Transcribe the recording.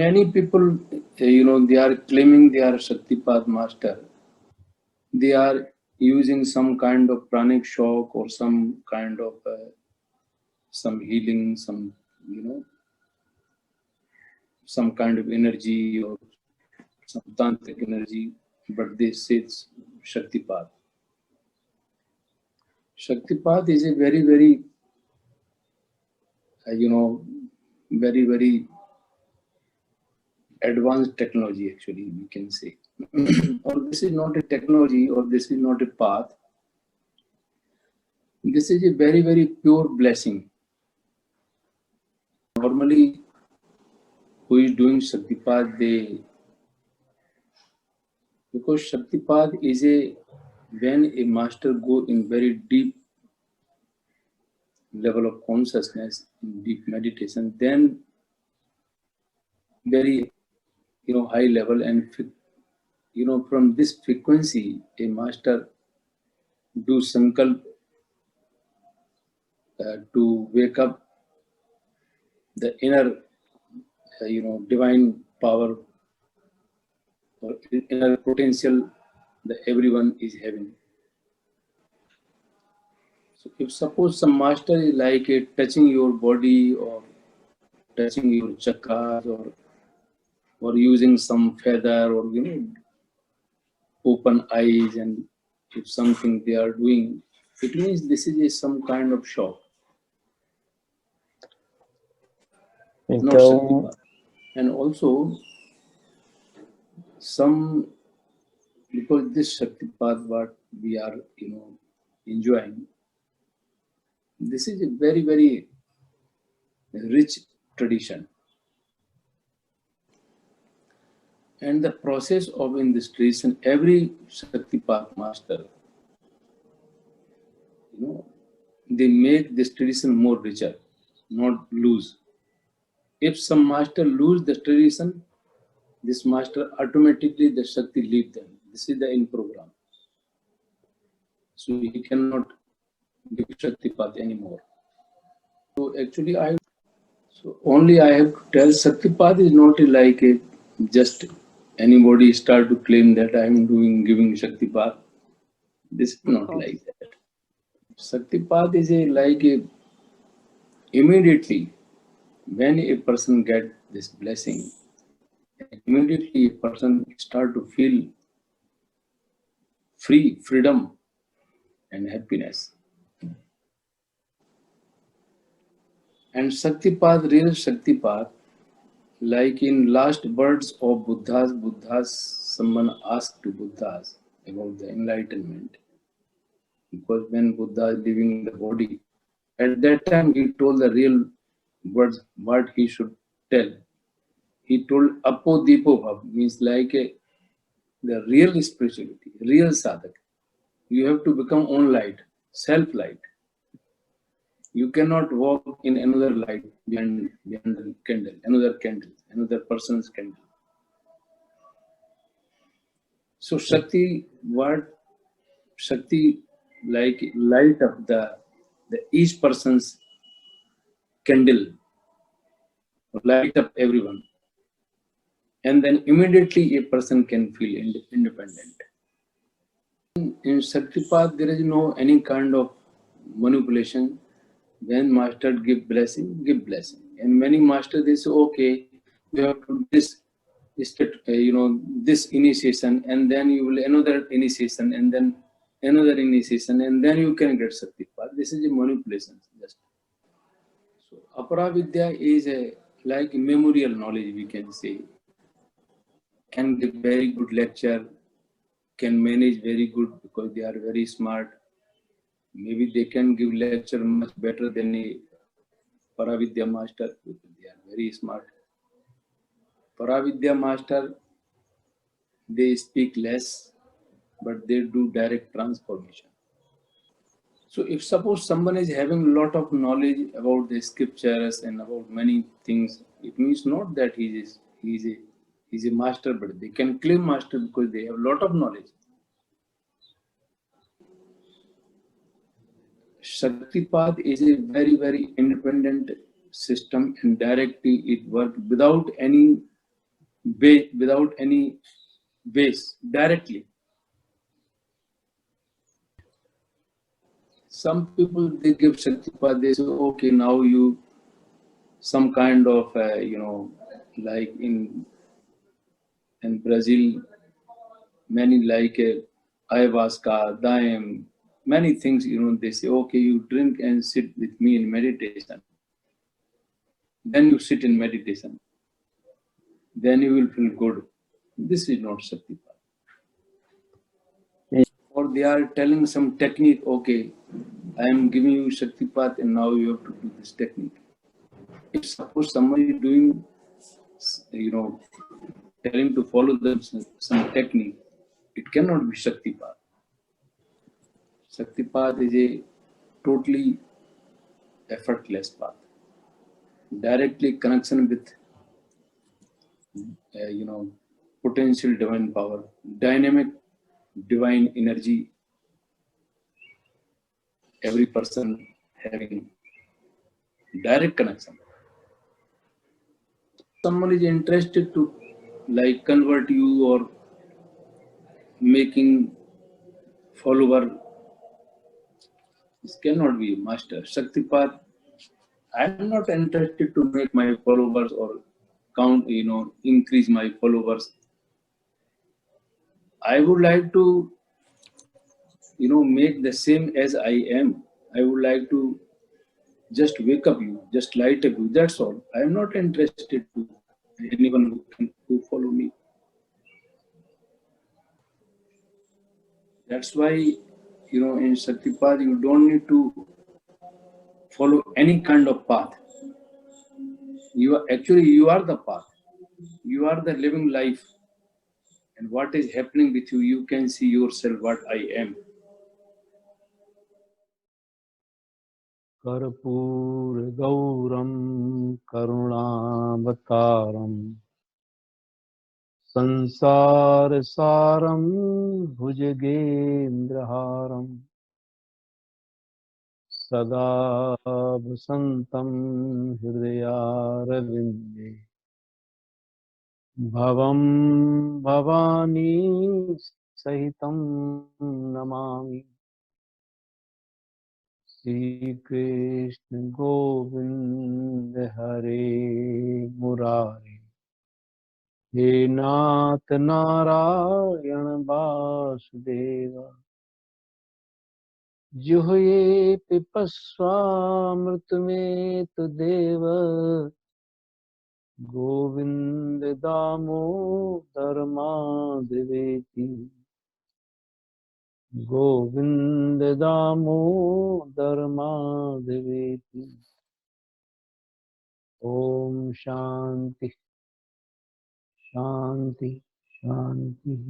many people, they are claiming they are Shaktipat master. They are using some kind of pranic shock or some kind of some healing, some kind of energy or some tantric energy, but they say it's Shaktipat. Shaktipat is a very, very, very, very advanced technology, actually, we can say. Or this is not a technology, or this is not a path. This is a very, very pure blessing. Normally, who is doing Shaktipat, because Shaktipat is when a master go in very deep level of consciousness, in deep meditation, then very, high level, and from this frequency, a master do sankalp to wake up the inner, divine power or inner potential that everyone is having. So if suppose some master is like touching your body or touching your chakras or using some feather or open eyes, and if something they are doing, it means this is some kind of shock. Not Shaktipat. And also some, because this Shaktipat what we are enjoying, this is a very, very rich tradition. And the process of in this tradition, every Shaktipat master, they make this tradition more richer, not lose. If some master lose the tradition, this master automatically the Shakti leave them. This is the in program. So he cannot give Shaktipat anymore. So actually I have to tell Shaktipat is not like just anybody start to claim that I am giving Shaktipat. This is not like that. Shaktipat is immediately when a person get this blessing, immediately a person start to feel freedom and happiness. And Shaktipat, real Shaktipat, like in last words of Buddhas, someone asked to Buddhas about the enlightenment. Because when Buddha is leaving the body, at that time he told the real words, what he should tell. He told Apo Dipo Bhav, means the real spirituality, real sadhak. You have to become own light, self-light. You cannot walk in another light behind the candle, another person's candle. So Shakti, like light of the each person's candle, light up everyone. And then immediately a person can feel independent. In Shaktipat, there is no any kind of manipulation. When master give blessing, give blessing. And many masters they say, okay, you have to do this initiation, and then you will another initiation, and then another initiation, and then you can get Shaktipat. This is a manipulation. Just so Aparavidya is like memorial knowledge, we can say. Can give very good lecture, can manage very good because they are very smart. Maybe they can give lecture much better than a Paravidya master because they are very smart. Paravidya master, they speak less, but they do direct transformation. So if suppose someone is having a lot of knowledge about the scriptures and about many things, it means not that he is a master, but they can claim master because they have a lot of knowledge. Shaktipat is a very, very independent system, and directly it works without any without any base, directly. Some people they give Shaktipat, they say, okay, now you some kind of like in Brazil, many like ayahuasca, daim, many things. They say, okay, you drink and sit with me in meditation. Then you sit in meditation. Then you will feel good. This is not Shaktipat. Or they are telling some technique. Okay, I am giving you Shaktipat, and now you have to do this technique. If suppose somebody doing, you know, telling to follow them some technique, it cannot be Shaktipat. Shaktipat is a totally effortless path, directly connection with, uh, you know, potential divine power, dynamic divine energy. Every person having direct connection. Someone is interested to like convert you or making follower, this cannot be master. Shaktipat, I'm not interested to make my followers or count, increase my followers. I would like to, make the same as I am. I would like to just wake up you, just light up you. That's all. I am not interested to anyone who can who follow me. That's why, in Shaktipat, you don't need to follow any kind of path. You are the path. You are the living life. And what is happening with you, you can see yourself what I am. कर्पूर गौरम करुणावतारम संसार सारम भुजगेन्द्रहारम सदा वसन्तं हृदयारविन्दे भवं भवानी सहितं नमामि श्रीकृष्ण गोविन्द हरे मुरारे हे नाथ नारायण वासुदेव जुह्वे पिपस्वामृतमेतु देव गोविन्द दामोदर माधवेति गोविन्द दामोदर माधवेति ॐ शान्ति शान्ति शान्तिः